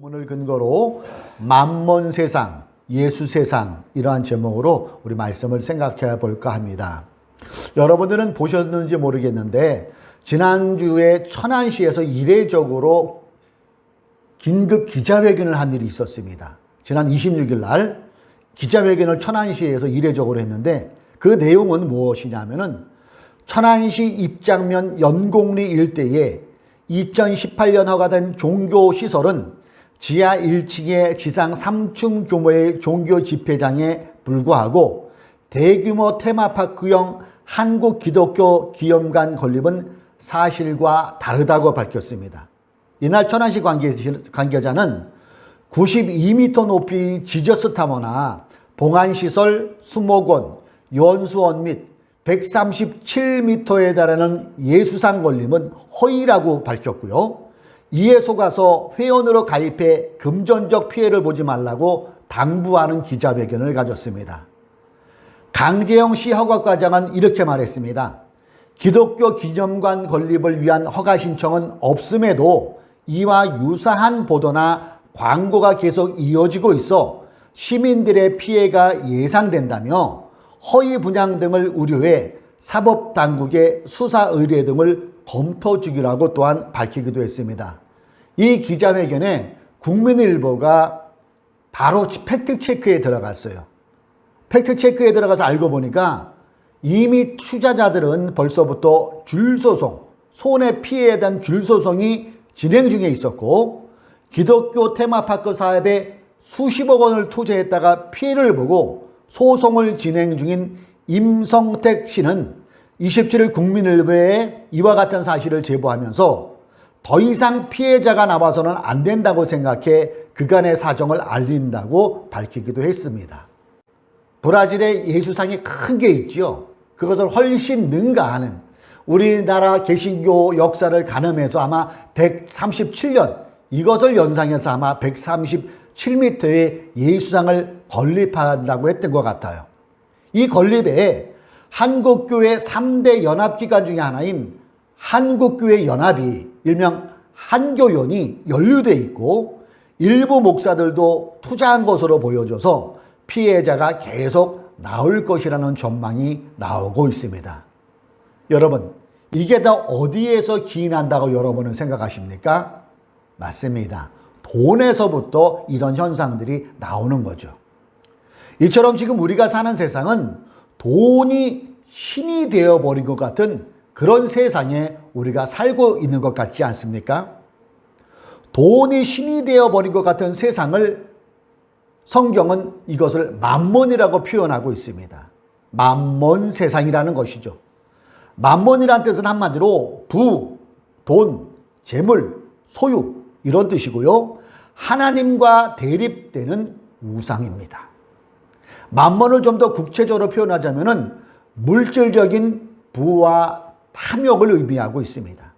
본문을 근거로 만몬 세상, 예수 세상 이러한 제목으로 우리 말씀을 생각해 볼까 합니다. 여러분들은 보셨는지 모르겠는데 지난주에 천안시에서 이례적으로 긴급 기자회견을 한 일이 있었습니다. 지난 26일 날 기자회견을 천안시에서 이례적으로 했는데 그 내용은 무엇이냐면은 천안시 입장면 연곡리 일대에 2018년 허가된 종교시설은 지하 1층에 지상 3층 규모의 종교 집회장에 불과하고 대규모 테마파크형 한국 기독교 기념관 건립은 사실과 다르다고 밝혔습니다. 이날 천안시 관계자는 92m 높이 지저스 타워나 봉안시설, 수목원, 연수원 및 137m에 달하는 예수상 건립은 허위라고 밝혔고요. 이에 속아서 회원으로 가입해 금전적 피해를 보지 말라고 당부하는 기자회견을 가졌습니다. 강재영 시 허가과장은 이렇게 말했습니다. 기독교 기념관 건립을 위한 허가 신청은 없음에도 이와 유사한 보도나 광고가 계속 이어지고 있어 시민들의 피해가 예상된다며 허위 분양 등을 우려해 사법당국의 수사 의뢰 등을 검토 중이라고 또한 밝히기도 했습니다. 이 기자회견에 국민일보가 바로 팩트체크에 들어갔어요. 팩트체크에 들어가서 알고 보니까 이미 투자자들은 벌써부터 줄소송, 손해피해에 대한 줄소송이 진행 중에 있었고 기독교 테마파크 사업에 수십억 원을 투자했다가 피해를 보고 소송을 진행 중인 임성택 씨는 27일 국민일보에 이와 같은 사실을 제보하면서 더 이상 피해자가 나와서는 안 된다고 생각해 그간의 사정을 알린다고 밝히기도 했습니다. 브라질에 예수상이 큰 게 있죠. 그것을 훨씬 능가하는 우리나라 개신교 역사를 가늠해서 아마 137년 이것을 연상해서 아마 137m의 예수상을 건립한다고 했던 것 같아요. 이 건립에 한국교회 3대 연합기관 중에 하나인 한국교회 연합이 일명 한교연이 연루돼 있고 일부 목사들도 투자한 것으로 보여져서 피해자가 계속 나올 것이라는 전망이 나오고 있습니다. 여러분, 이게 다 어디에서 기인한다고 여러분은 생각하십니까? 맞습니다. 돈에서부터 이런 현상들이 나오는 거죠. 이처럼 지금 우리가 사는 세상은 돈이 신이 되어버린 것 같은 그런 세상에 우리가 살고 있는 것 같지 않습니까? 돈이 신이 되어버린 것 같은 세상을 성경은 이것을 만몬이라고 표현하고 있습니다. 만몬 세상이라는 것이죠. 만몬이라는 뜻은 한마디로 부, 돈, 재물, 소유 이런 뜻이고요. 하나님과 대립되는 우상입니다. 만몬을 좀 더 구체적으로 표현하자면 물질적인 부와 탐욕을 의미하고 있습니다.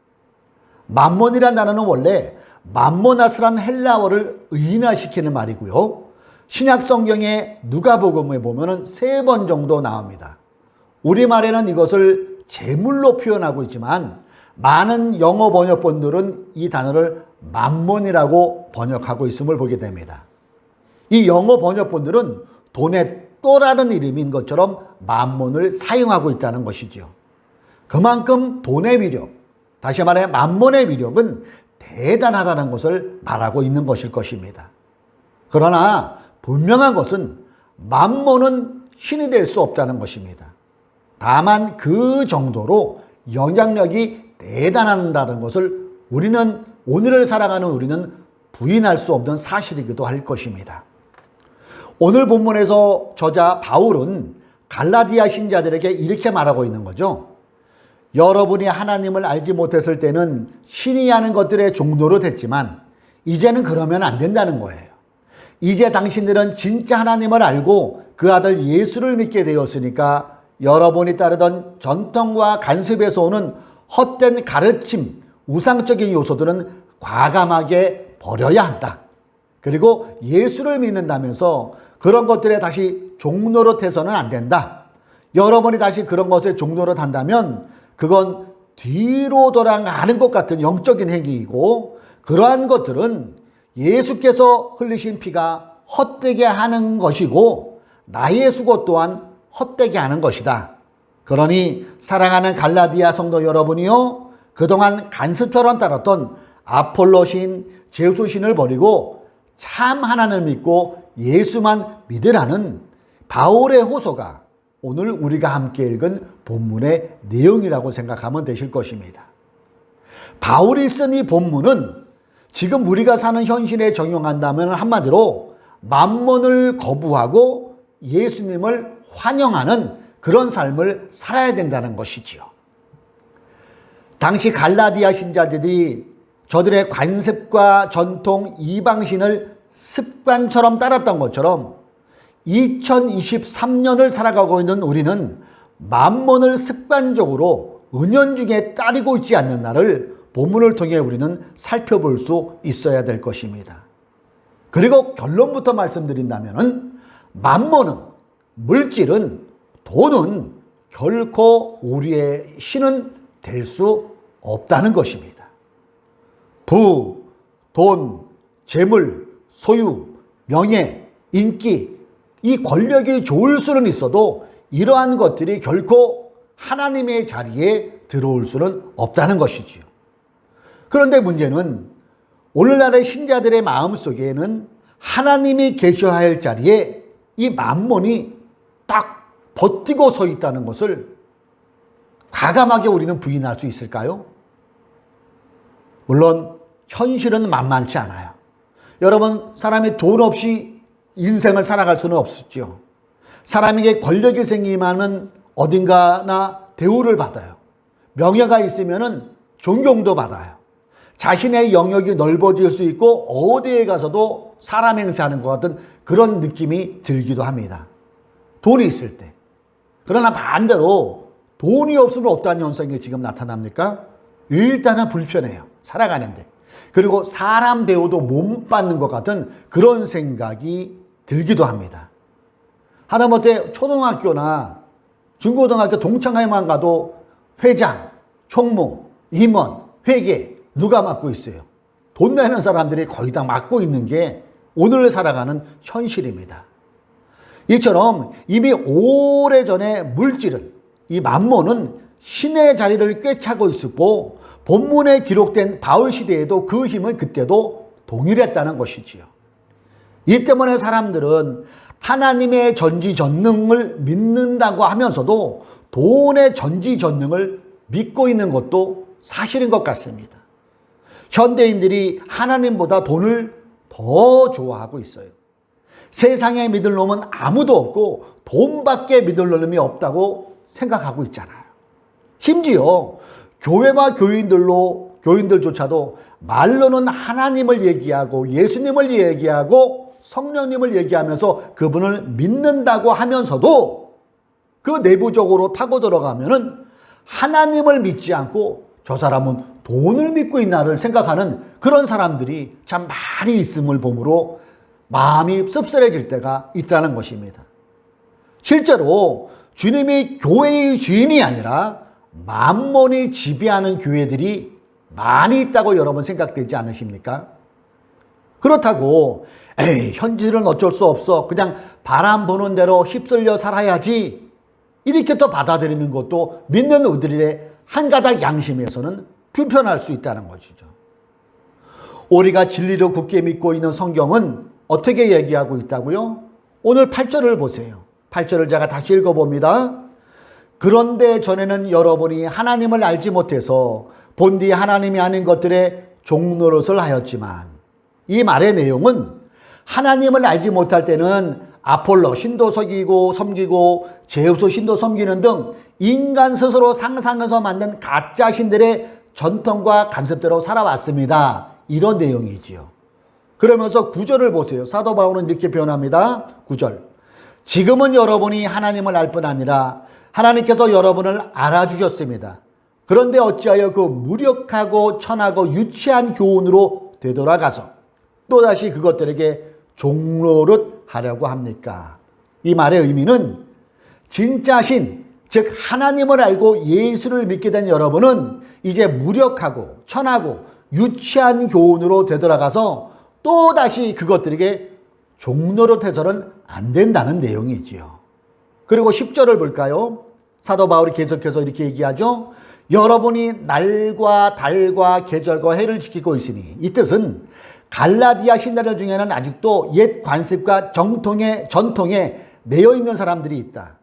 만몬이라는 단어는 원래 맘모나스란 헬라어를 의인화시키는 말이고요. 신약 성경의 누가복음에 보면은 3번 정도 나옵니다. 우리말에는 이것을 재물로 표현하고 있지만 많은 영어 번역본들은 이 단어를 만몬이라고 번역하고 있음을 보게 됩니다. 이 영어 번역본들은 돈의 또라는 이름인 것처럼 만몬을 사용하고 있다는 것이죠. 그만큼 돈의 위력, 다시 말해 만몬의 위력은 대단하다는 것을 말하고 있는 것일 것입니다. 그러나 분명한 것은 만몬은 신이 될 수 없다는 것입니다. 다만 그 정도로 영향력이 대단하다는 것을 우리는 오늘을 살아가는 우리는 부인할 수 없는 사실이기도 할 것입니다. 오늘 본문에서 저자 바울은 갈라디아 신자들에게 이렇게 말하고 있는 거죠. 여러분이 하나님을 알지 못했을 때는 신이 하는 것들의 종로로 됐지만 이제는 그러면 안 된다는 거예요. 이제 당신들은 진짜 하나님을 알고 그 아들 예수를 믿게 되었으니까 여러분이 따르던 전통과 간습에서 오는 헛된 가르침, 우상적인 요소들은 과감하게 버려야 한다. 그리고 예수를 믿는다면서 그런 것들에 다시 종로로 태서는 안 된다. 여러분이 다시 그런 것에 종로로 탄다면 그건 뒤로 돌아가는 것 같은 영적인 행위이고 그러한 것들은 예수께서 흘리신 피가 헛되게 하는 것이고 나의 수고 또한 헛되게 하는 것이다. 그러니 사랑하는 갈라디아 성도 여러분이요, 그동안 간습처럼 따랐던 아폴로 신, 제우스 신을 버리고 참 하나님을 믿고 예수만 믿으라는 바울의 호소가 오늘 우리가 함께 읽은 본문의 내용이라고 생각하면 되실 것입니다. 바울이 쓴 이 본문은 지금 우리가 사는 현실에 적용한다면 한마디로 만몬을 거부하고 예수님을 환영하는 그런 삶을 살아야 된다는 것이지요. 당시 갈라디아 신자들이 저들의 관습과 전통 이방신을 습관처럼 따랐던 것처럼 2023년을 살아가고 있는 우리는 만몬을 습관적으로 은연중에 따르고 있지 않는 날을 본문을 통해 우리는 살펴볼 수 있어야 될 것입니다. 그리고 결론부터 말씀드린다면 만몬은, 물질은, 돈은 결코 우리의 신은 될 수 없다는 것입니다. 부, 돈, 재물, 소유, 명예, 인기, 이 권력이 좋을 수는 있어도 이러한 것들이 결코 하나님의 자리에 들어올 수는 없다는 것이지요. 그런데 문제는 오늘날의 신자들의 마음속에는 하나님이 계셔야 할 자리에 이 만몬이 딱 버티고 서 있다는 것을 과감하게 우리는 부인할 수 있을까요? 물론 현실은 만만치 않아요. 여러분, 사람이 돈 없이 인생을 살아갈 수는 없었죠. 사람에게 권력이 생기면 어딘가나 대우를 받아요. 명예가 있으면 존경도 받아요. 자신의 영역이 넓어질 수 있고 어디에 가서도 사람 행세하는 것 같은 그런 느낌이 들기도 합니다. 돈이 있을 때. 그러나 반대로 돈이 없으면 어떠한 현상이 지금 나타납니까? 일단은 불편해요. 살아가는데. 그리고 사람 대우도 못 받는 것 같은 그런 생각이 들기도 합니다. 하다못해 초등학교나 중고등학교 동창회만 가도 회장, 총무, 임원, 회계 누가 맡고 있어요? 돈 내는 사람들이 거의 다 맡고 있는 게 오늘을 살아가는 현실입니다. 이처럼 이미 오래전에 물질은, 이 만몬은 신의 자리를 꿰차고 있었고 본문에 기록된 바울 시대에도 그 힘은 그때도 동일했다는 것이지요. 이 때문에 사람들은 하나님의 전지전능을 믿는다고 하면서도 돈의 전지전능을 믿고 있는 것도 사실인 것 같습니다. 현대인들이 하나님보다 돈을 더 좋아하고 있어요. 세상에 믿을 놈은 아무도 없고 돈밖에 믿을 놈이 없다고 생각하고 있잖아요. 심지어 교회와 교인들조차도 말로는 하나님을 얘기하고 예수님을 얘기하고 성령님을 얘기하면서 그분을 믿는다고 하면서도 그 내부적으로 타고 들어가면은 하나님을 믿지 않고 저 사람은 돈을 믿고 있나를 생각하는 그런 사람들이 참 많이 있음을 보므로 마음이 씁쓸해질 때가 있다는 것입니다. 실제로 주님이 교회의 주인이 아니라 만몬이 지배하는 교회들이 많이 있다고 여러분 생각되지 않으십니까? 그렇다고 현실은 어쩔 수 없어, 그냥 바람 부는 대로 휩쓸려 살아야지, 이렇게 또 받아들이는 것도 믿는 우리들의 한 가닥 양심에서는 불편할 수 있다는 것이죠. 우리가 진리로 굳게 믿고 있는 성경은 어떻게 얘기하고 있다고요? 오늘 8절을 보세요. 8절을 제가 다시 읽어봅니다. 그런데 전에는 여러분이 하나님을 알지 못해서 본디 하나님이 아닌 것들의 종노릇을 하였지만, 이 말의 내용은 하나님을 알지 못할 때는 아폴로 신도 섬기고 제우스 신도 섬기는 등 인간 스스로 상상해서 만든 가짜 신들의 전통과 간습대로 살아왔습니다. 이런 내용이지요. 그러면서 9절을 보세요. 사도 바울은 이렇게 표현합니다. 9절. 지금은 여러분이 하나님을 알 뿐 아니라 하나님께서 여러분을 알아주셨습니다. 그런데 어찌하여 그 무력하고 천하고 유치한 교훈으로 되돌아가서 또다시 그것들에게 종노릇 하려고 합니까? 이 말의 의미는 진짜 신, 즉 하나님을 알고 예수를 믿게 된 여러분은 이제 무력하고 천하고 유치한 교훈으로 되돌아가서 또다시 그것들에게 종노릇해서는 안 된다는 내용이지요. 그리고 10절을 볼까요? 사도 바울이 계속해서 이렇게 얘기하죠. 여러분이 날과 달과 계절과 해를 지키고 있으니, 이 뜻은 갈라디아 신자들 중에는 아직도 옛 관습과 전통에 매여 있는 사람들이 있다.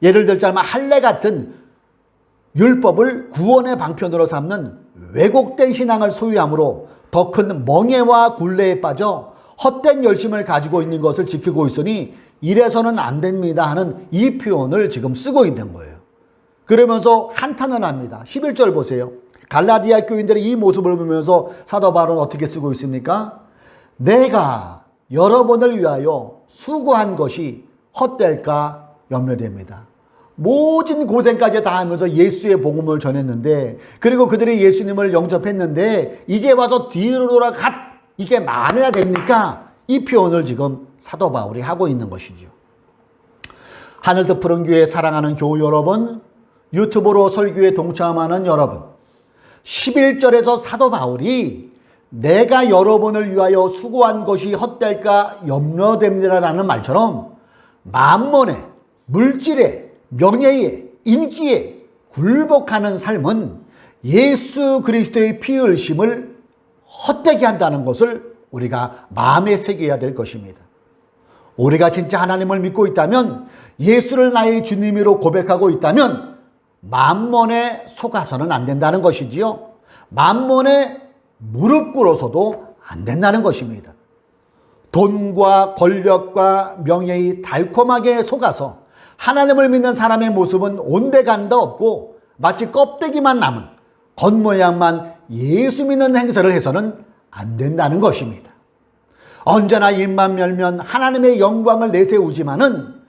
예를 들자면 할례 같은 율법을 구원의 방편으로 삼는 왜곡된 신앙을 소유함으로 더 큰 멍해와 굴레에 빠져 헛된 열심을 가지고 있는 것을 지키고 있으니 이래서는 안 됩니다 하는 이 표현을 지금 쓰고 있는 거예요. 그러면서 한탄을 합니다. 11절 보세요. 갈라디아 교인들의 이 모습을 보면서 사도 바울은 어떻게 쓰고 있습니까? 내가 여러분을 위하여 수고한 것이 헛될까 염려됩니다. 모진 고생까지 다 하면서 예수의 복음을 전했는데, 그리고 그들이 예수님을 영접했는데 이제 와서 뒤로 돌아 이게 말해야 됩니까? 이 표현을 지금 사도 바울이 하고 있는 것이죠. 하늘도 푸른 교회 사랑하는 교우 여러분, 유튜브로 설교에 동참하는 여러분, 11절에서 사도 바울이 내가 여러분을 위하여 수고한 것이 헛될까 염려됩니다라는 말처럼 만mon에, 물질에, 명예에, 인기에 굴복하는 삶은 예수 그리스도의 피 흘심을 헛되게 한다는 것을 우리가 마음에 새겨야 될 것입니다. 우리가 진짜 하나님을 믿고 있다면, 예수를 나의 주님으로 고백하고 있다면 만mon에 속아서는 안 된다는 것이지요. 만mon에 무릎 꿇어서도 안 된다는 것입니다. 돈과 권력과 명예에 달콤하게 속아서 하나님을 믿는 사람의 모습은 온데간데 없고 마치 껍데기만 남은 겉모양만 예수 믿는 행세를 해서는 안 된다는 것입니다. 언제나 입만 열면 하나님의 영광을 내세우지만은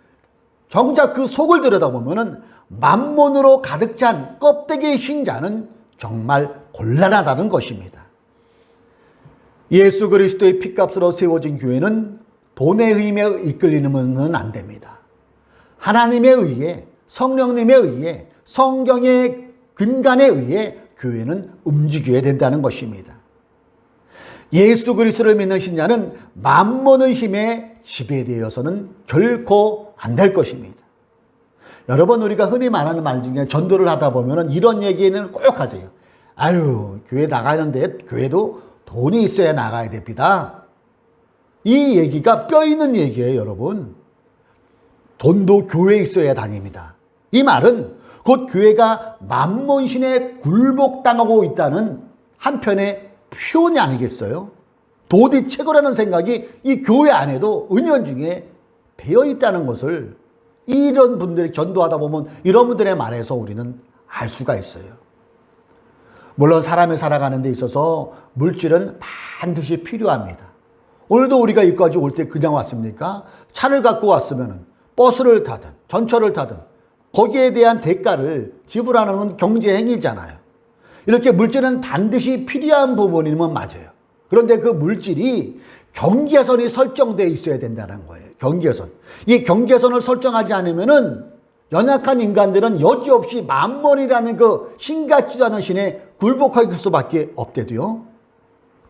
정작 그 속을 들여다보면은 만몬으로 가득 찬 껍데기의 신자는 정말 곤란하다는 것입니다. 예수 그리스도의 피값으로 세워진 교회는 돈의 힘에 이끌리면 안 됩니다. 하나님의 의에, 성령님의 의에, 성경의 근간에 의해 교회는 움직여야 된다는 것입니다. 예수 그리스도를 믿는 신자는 만몬의 힘에 지배되어서는 결코 안 될 것입니다. 여러분, 우리가 흔히 말하는 말 중에 전도를 하다 보면 이런 얘기는 꼭 하세요. 아유, 교회 나가는데 교회도 돈이 있어야 나가야 됩니다. 이 얘기가 뼈 있는 얘기예요, 여러분. 돈도 교회에 있어야 다닙니다. 이 말은 곧 교회가 만몬신에 굴복당하고 있다는 한편의 표현이 아니겠어요? 돈이 최고라는 생각이 이 교회 안에도 은연중에 배어 있다는 것을 이런 분들이 전도하다 보면 이런 분들의 말에서 우리는 알 수가 있어요. 물론 사람이 살아가는 데 있어서 물질은 반드시 필요합니다. 오늘도 우리가 여기까지 올 때 그냥 왔습니까? 차를 갖고 왔으면 버스를 타든 전철을 타든 거기에 대한 대가를 지불하는 건 경제행위잖아요. 이렇게 물질은 반드시 필요한 부분이면 맞아요. 그런데 그 물질이 경계선이 설정되어 있어야 된다는 거예요. 경계선. 이 경계선을 설정하지 않으면은 연약한 인간들은 여지없이 만몬이라는 그 신같지도 않은 신에 굴복할 수밖에 없대도요.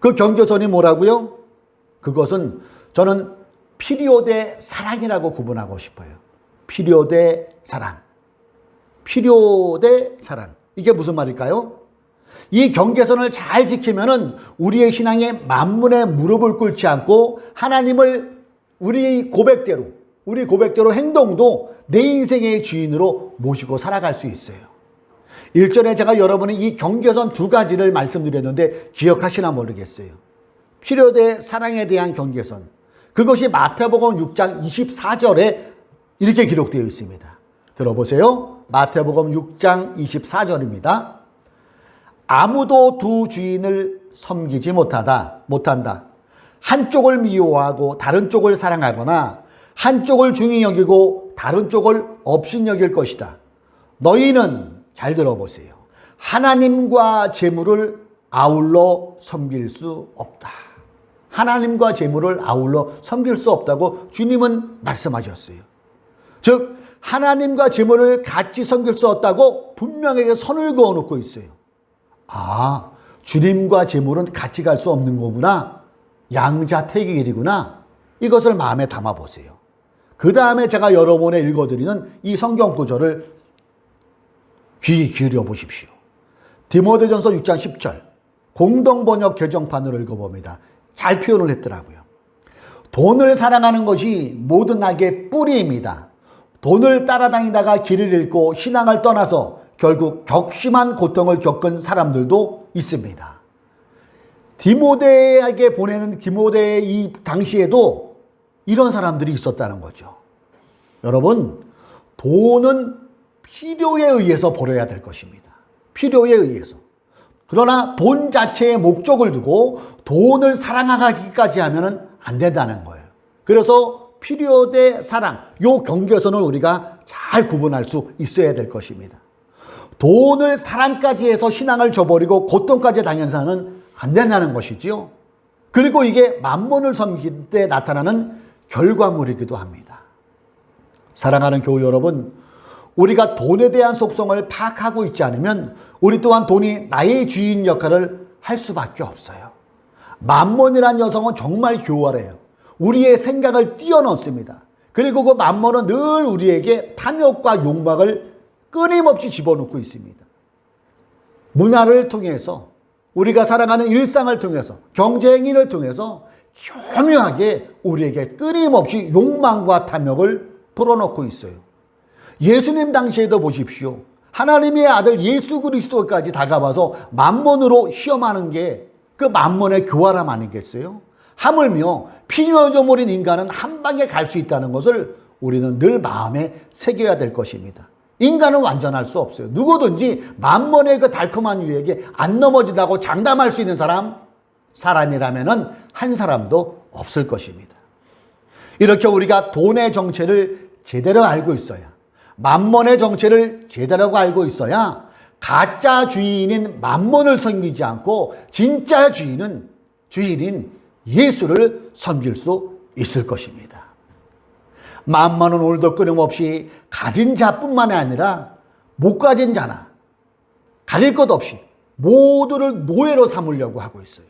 그 경계선이 뭐라고요? 그것은 저는 필요 대 사랑이라고 구분하고 싶어요. 필요 대 사랑. 필요 대 사랑. 이게 무슨 말일까요? 이 경계선을 잘 지키면은 우리의 신앙에 만문에 무릎을 꿇지 않고 하나님을 우리 고백대로 행동도 내 인생의 주인으로 모시고 살아갈 수 있어요. 일전에 제가 여러분이 이 경계선 두 가지를 말씀드렸는데 기억하시나 모르겠어요. 필요 대 사랑에 대한 경계선. 그것이 마태복음 6장 24절에 이렇게 기록되어 있습니다. 들어보세요. 마태복음 6장 24절입니다. 아무도 두 주인을 섬기지 못한다. 한쪽을 미워하고 다른 쪽을 사랑하거나 한쪽을 중히 여기고 다른 쪽을 업신여길 것이다. 너희는 잘 들어보세요. 하나님과 재물을 아울러 섬길 수 없다. 하나님과 재물을 아울러 섬길 수 없다고 주님은 말씀하셨어요. 즉 하나님과 재물을 같이 섬길 수 없다고 분명하게 선을 그어놓고 있어요. 아, 주님과 재물은 같이 갈 수 없는 거구나. 양자택일이구나. 이것을 마음에 담아 보세요. 그 다음에 제가 여러분에 읽어드리는 이 성경 구절을 귀 기울여 보십시오. 디모데전서 6장 10절 공동번역 개정판으로 읽어봅니다. 잘 표현을 했더라고요. 돈을 사랑하는 것이 모든 악의 뿌리입니다. 돈을 따라다니다가 길을 잃고 신앙을 떠나서 결국 격심한 고통을 겪은 사람들도 있습니다. 디모데에게 보내는 디모데의 이 당시에도 이런 사람들이 있었다는 거죠. 여러분, 돈은 필요에 의해서 벌어야 될 것입니다. 필요에 의해서. 그러나 돈 자체의 목적을 두고 돈을 사랑하기까지 하면 안 된다는 거예요. 그래서 필요 대 사랑, 요 경계선을 우리가 잘 구분할 수 있어야 될 것입니다. 돈을 사랑까지 해서 신앙을 저버리고 고통까지 당해서는 안 된다는 것이지요. 그리고 이게 만몬을 섬길 때 나타나는 결과물이기도 합니다. 사랑하는 교우 여러분, 우리가 돈에 대한 속성을 파악하고 있지 않으면 우리 또한 돈이 나의 주인 역할을 할 수밖에 없어요. 만몬이라는 여성은 정말 교활해요. 우리의 생각을 뛰어넘습니다. 그리고 그 만몬은 늘 우리에게 탐욕과 욕망을 끊임없이 집어넣고 있습니다. 문화를 통해서, 우리가 살아가는 일상을 통해서, 경제행위를 통해서 교묘하게 우리에게 끊임없이 욕망과 탐욕을 불어넣고 있어요. 예수님 당시에도 보십시오. 하나님의 아들 예수 그리스도까지 다가와서 만몬으로 시험하는 게 그 만몬의 교활함 아니겠어요? 하물며 피조물인 인간은 한 방에 갈 수 있다는 것을 우리는 늘 마음에 새겨야 될 것입니다. 인간은 완전할 수 없어요. 누구든지 만몬의 그 달콤한 유혹에 안 넘어진다고 장담할 수 있는 사람이라면은 한 사람도 없을 것입니다. 이렇게 우리가 돈의 정체를 제대로 알고 있어야, 만몬의 정체를 제대로 알고 있어야 가짜 주인인 만몬을 섬기지 않고 진짜 주인인 예수를 섬길 수 있을 것입니다. 만몬은 오늘도 끊임없이 가진 자뿐만 아니라 못 가진 자나 가릴 것 없이 모두를 노예로 삼으려고 하고 있어요.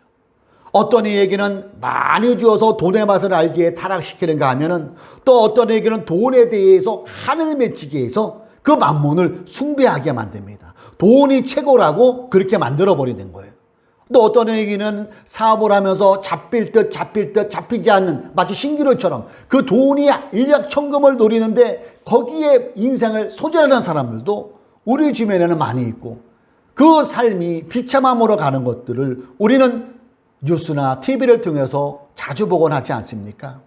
어떤 이에게는 많이 주어서 돈의 맛을 알기에 타락시키는가 하면은 또 어떤 이에게는 돈에 대해서 하늘 맺히게 해서 그 만몬을 숭배하게 만듭니다. 돈이 최고라고 그렇게 만들어버리는 거예요. 또 어떤 이에게는 사업을 하면서 잡힐 듯 잡히지 않는 마치 신기루처럼 그 돈이 일확천금을 노리는데 거기에 인생을 소진하는 사람들도 우리 주변에는 많이 있고 그 삶이 비참함으로 가는 것들을 우리는 뉴스나 TV를 통해서 자주 보곤 하지 않습니까?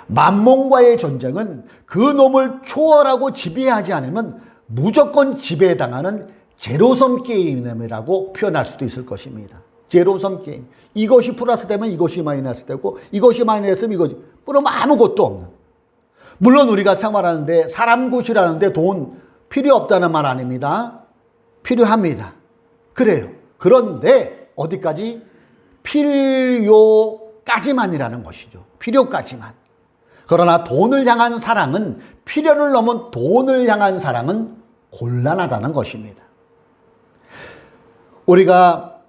만몬과의 전쟁은 그 놈을 초월하고 지배하지 않으면 무조건 지배당하는 제로섬 게임이라고 표현할 수도 있을 것입니다. 제로섬 게임. 이것이 플러스 되면 이것이 마이너스 되고 이것이 마이너스 되면 이것이 그럼 아무것도 없는. 물론 우리가 생활하는데 사람 구실하는데 돈 필요 없다는 말 아닙니다. 필요합니다. 그래요. 그런데 어디까지? 필요까지만이라는 것이죠. 필요까지만. 그러나 돈을 향한 사랑은, 필요를 넘은 돈을 향한 사랑은 곤란하다는 것입니다. 우리가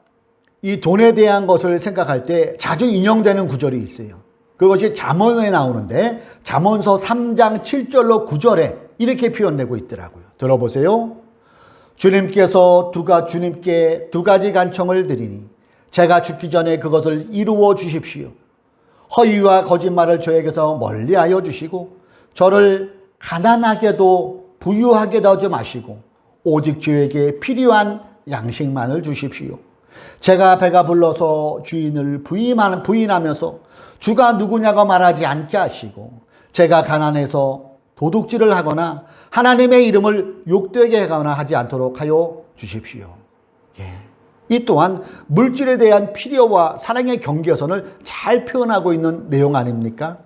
이 돈에 대한 것을 생각할 때 자주 인용되는 구절이 있어요. 그것이 잠언에 나오는데 잠언서 3장 7절로 9절에 이렇게 표현되고 있더라고요. 들어보세요. 주님께 두 가지 간청을 드리니 제가 죽기 전에 그것을 이루어 주십시오. 허위와 거짓말을 저에게서 멀리하여 주시고 저를 가난하게도 부유하게도 하지 마시고 오직 저에게 필요한 양식만을 주십시오. 제가 배가 불러서 주인을 부인하면서 주가 누구냐고 말하지 않게 하시고 제가 가난해서 도둑질을 하거나 하나님의 이름을 욕되게 하거나 하지 않도록 하여 주십시오. 이 또한 물질에 대한 필요와 사랑의 경계선을 잘 표현하고 있는 내용 아닙니까?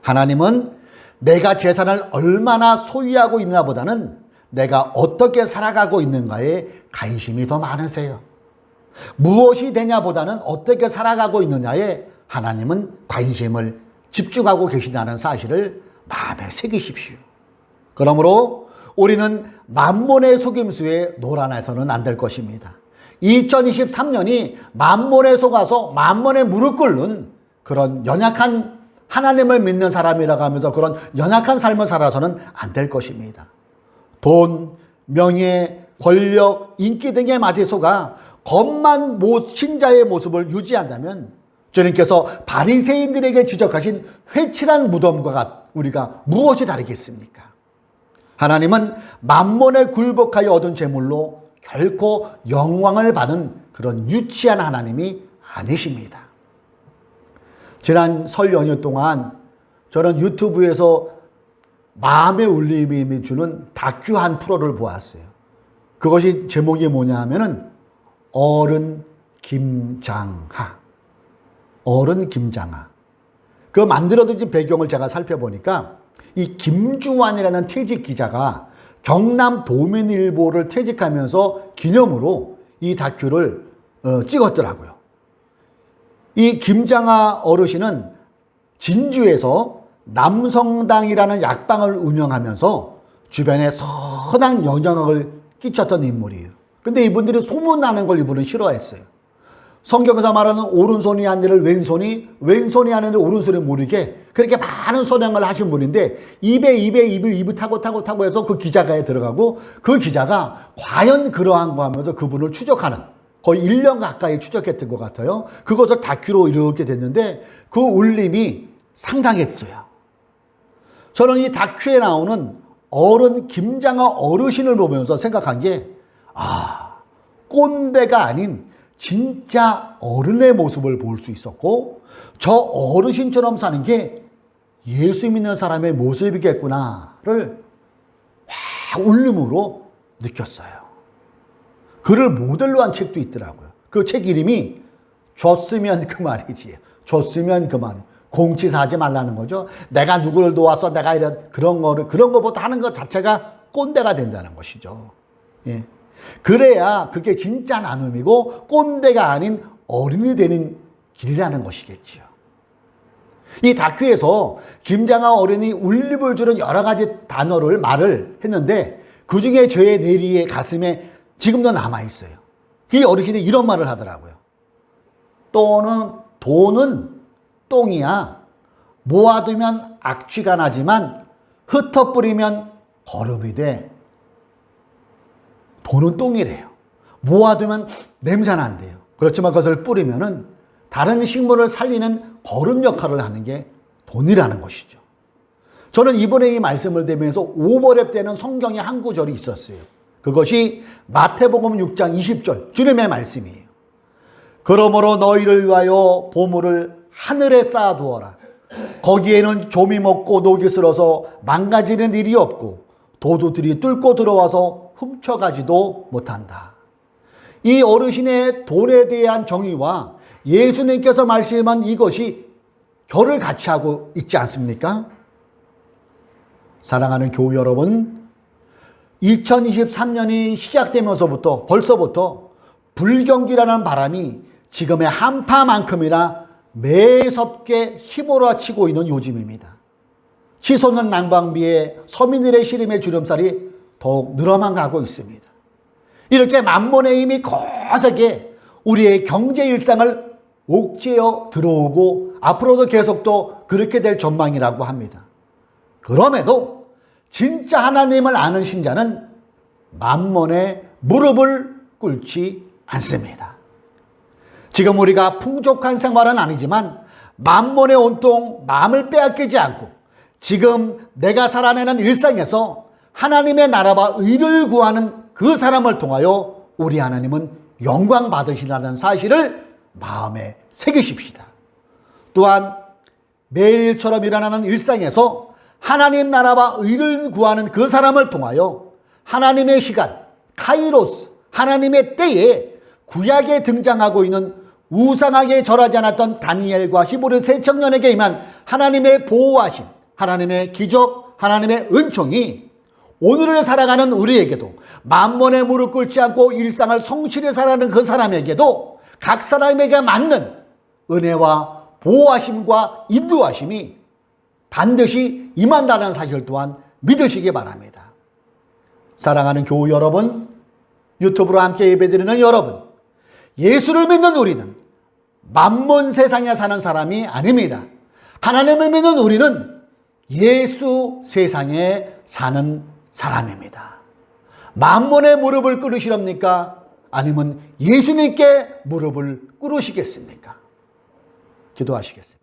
하나님은 내가 재산을 얼마나 소유하고 있나 보다는 내가 어떻게 살아가고 있는가에 관심이 더 많으세요. 무엇이 되냐보다는 어떻게 살아가고 있느냐에 하나님은 관심을 집중하고 계신다는 사실을 마음에 새기십시오. 그러므로 우리는 만몬의 속임수에 놀아나서는 안 될 것입니다. 2023년이 만몬에 속아서 만몬에 무릎 꿇는 그런 연약한 하나님을 믿는 사람이라고 하면서 그런 연약한 삶을 살아서는 안 될 것입니다. 돈, 명예, 권력, 인기 등의 맛에 속아 겉만 신자의 모습을 유지한다면 주님께서 바리새인들에게 지적하신 회칠한 무덤과 우리가 무엇이 다르겠습니까? 하나님은 만몬에 굴복하여 얻은 재물로 결코 영광을 받은 그런 유치한 하나님이 아니십니다. 지난 설 연휴 동안 저는 유튜브에서 마음의 울림이 주는 다큐 한 프로를 보았어요. 그것이 제목이 뭐냐 하면은 어른 김장하. 어른 김장하. 그 만들어진 배경을 제가 살펴보니까 이 김주환이라는 퇴직 기자가 경남 도민일보를 퇴직하면서 기념으로 이 다큐를 찍었더라고요. 이 김장하 어르신은 진주에서 남성당이라는 약방을 운영하면서 주변에 선한 영향력을 끼쳤던 인물이에요. 근데 이분들이 소문나는 걸 이분은 싫어했어요. 성경에서 말하는 오른손이 한 일을 왼손이 하는 일을 오른손이 모르게 그렇게 많은 선행을 하신 분인데 입을 타고 해서 그 기자가에 들어가고 그 기자가 과연 그러한 거 하면서 그분을 추적하는 거의 1년 가까이 추적했던 것 같아요. 그것을 다큐로 이렇게 됐는데 그 울림이 상당했어요. 저는 이 다큐에 나오는 어른 김장하 어르신을 보면서 생각한 게 꼰대가 아닌 진짜 어른의 모습을 볼 수 있었고 저 어르신처럼 사는 게 예수 믿는 사람의 모습이겠구나를 울림으로 느꼈어요. 그를 모델로 한 책도 있더라고요. 그 책 이름이 줬으면 그만이지. 줬으면 그만. 공치사하지 말라는 거죠. 내가 누구를 도와서 내가 그런 거보다 하는 것 자체가 꼰대가 된다는 것이죠. 예. 그래야 그게 진짜 나눔이고 꼰대가 아닌 어른이 되는 길이라는 것이겠지요. 이 다큐에서 김장하 어른이 울림을 주는 여러 가지 말을 했는데 그 중에 저의 내리의 가슴에 지금도 남아있어요. 이 어르신이 이런 말을 하더라고요. 돈은 똥이야. 모아두면 악취가 나지만 흩어뿌리면 거름이 돼. 돈은 똥이래요. 모아두면 냄새 난대요. 그렇지만 그것을 뿌리면은 다른 식물을 살리는 거름 역할을 하는 게 돈이라는 것이죠. 저는 이번에 이 말씀을 드리면서 오버랩되는 성경의 한 구절이 있었어요. 그것이 마태복음 6장 20절 주님의 말씀이에요. 그러므로 너희를 위하여 보물을 하늘에 쌓아두어라. 거기에는 좀이 먹고 녹이 슬어서 망가지는 일이 없고 도둑들이 뚫고 들어와서 훔쳐가지도 못한다. 이 어르신의 돈에 대한 정의와 예수님께서 말씀한 이것이 결을 같이 하고 있지 않습니까? 사랑하는 교우 여러분, 2023년이 시작되면서부터 벌써부터 불경기라는 바람이 지금의 한파만큼이나 매섭게 휘몰아치고 있는 요즘입니다. 치솟는 난방비에 서민들의 시름의 주름살이 더욱 늘어만 가고 있습니다. 이렇게 만몬의 힘이 거세게 우리의 경제 일상을 옥죄어 들어오고 앞으로도 계속 또 그렇게 될 전망이라고 합니다. 그럼에도 진짜 하나님을 아는 신자는 만몬의 무릎을 꿇지 않습니다. 지금 우리가 풍족한 생활은 아니지만 만몬의 온통 마음을 빼앗기지 않고 지금 내가 살아내는 일상에서 하나님의 나라와 의를 구하는 그 사람을 통하여 우리 하나님은 영광 받으시다는 사실을 마음에 새기십시다. 또한 매일처럼 일어나는 일상에서 하나님 나라와 의를 구하는 그 사람을 통하여 하나님의 시간, 카이로스, 하나님의 때에 구약에 등장하고 있는 우상하게 절하지 않았던 다니엘과 히브리 세 청년에게 임한 하나님의 보호하심, 하나님의 기적, 하나님의 은총이 오늘을 살아가는 우리에게도 만몬에 무릎 꿇지 않고 일상을 성실히 살아가는 그 사람에게도 각 사람에게 맞는 은혜와 보호하심과 인도하심이 반드시 임한다는 사실 또한 믿으시기 바랍니다. 사랑하는 교우 여러분, 유튜브로 함께 예배드리는 여러분, 예수를 믿는 우리는 만몬 세상에 사는 사람이 아닙니다. 하나님을 믿는 우리는 예수 세상에 사는 사람입니다. 만몬의 무릎을 꿇으시렵니까? 아니면 예수님께 무릎을 꿇으시겠습니까? 기도하시겠습니다.